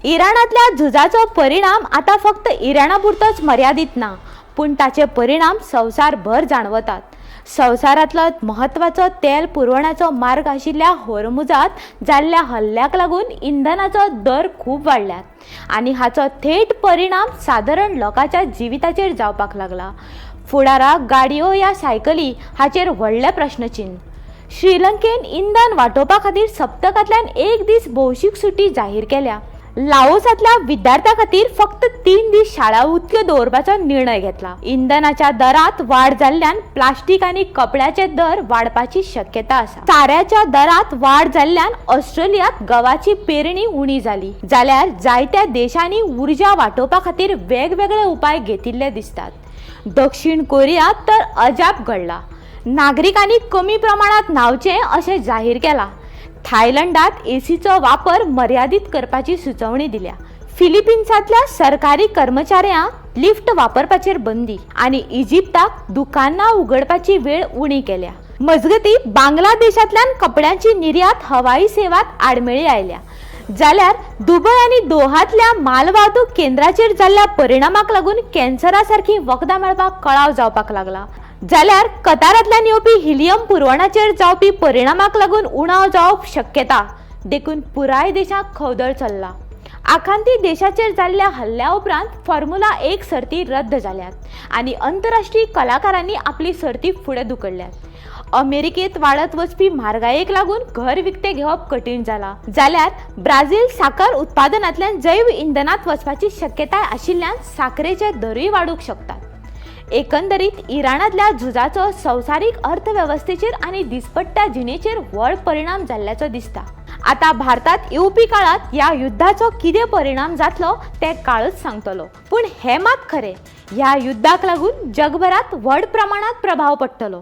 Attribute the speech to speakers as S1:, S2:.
S1: इराणातल्या झुजाचो परिणाम आता फक्त इराणापुरतोच मर्यादित ना, पण ताचे परिणाम संवसारभर जाणवतात। संवसारातलो महत्वाचो तेल पुरवण्याचो मार्ग आशिल्ल्या होर्मुजात जाल्ल्या हल्ल्याक लागून इंधनाचो दर खूब वाडल्यात आनी हाचो थेट परिणाम साधारण लोकांच्या जिविताचेर जावपाक लागला। फुडाराक गाडयो या सायकली हाचेर व्हडले प्रश्नचिन्ह। श्रीलंकेन इंधन वांटोवपा खातीर सप्तकांतल्यान एक दीस भौशीक सुटी जाहीर केल्या। लाओसांतल्या विद्यार्थ्यां खातीर फक्त 3 दीस शाळा उक्त्यो दवरपाचो निर्णय घेतला। इंधनाच्या दरात वाड जाल्ल्यान प्लास्टीक आनी कपड्याचे दर वाडपाची शक्यता आसा। चाऱ्याच्या दरात वाड जाल्ल्यान ऑस्ट्रेलियात गव्हाची पेरणी उणी जाली, जाल्यार जायत्या देशांनी उर्जा वांटोवपा खातीर वेगवेगळे उपाय घेतिल्ले दिसतात। दक्षिण कोरियात तर अजाप घडला, नागरिकांनी कमी प्रमाणात न्हांवचें अशें जाहीर केलां। थायलंडात एसीचो वापर मर्यादित करपाची सुचोवणी दिल्या। फिलिपिन्सांतल्या सरकारी कर्मचाऱ्यांक लिफ्ट वापरपाचेर बंदी आनी इजिप्ताक दुकानां उगडपाची वेळ उणी केल्या। मजगती बांगलादेशांतल्यान कपड्यांची निर्यात हवाई सेवात आडमेळी आयल्या, जाल्यार दुबय आनी दोहांतल्या मालवाहतूक केंद्राचेर जाल्ल्या परिणामाक लागून कॅन्सरासारखी वखदां मेळपाक कळाव जावपाक लागला, जाल्यार कतारांतल्यान येवपी हिलियम पुरवणाचेर जावपी परिणामाक लागून उणाव जावप शक्यता देखून पुराय देशाक खवदळ चल्ला। आखांती देशाचेर जाल्ल्या हल्ल्या उपरांत फॉर्म्युला 1 सर्ती रद्द जाल्यात आनी आंतरराष्ट्रीय कलाकारांनी आपली सर्ती फुडें धुकळल्यात। अमेरिकेत वाडत वचपी म्हारगायेक लागून घर विकतें घेवप कठीण जाला, जाल्यार ब्राझील साकर उत्पादनांतल्यान जैव इंधनांत वचपाची शक्यताय आशिल्ल्यान साखरेचे दरूय वाडूंक शकतात। एकंदरीत इराणातल्या झुजाचो संवसारीक अर्थवेवस्थेचेर आनी दिसपट्ट्या जिणेचेर व्हड परिणाम जाल्ल्याचो दिसता। आता भारतात येवपी काळात या युद्धाचो कितें परिणाम जातलो ते काळच सांगतलो, पण हे मात खरे, ह्या युद्धाक लागून जगभरात व्हड प्रमाणात प्रभाव पडटलो।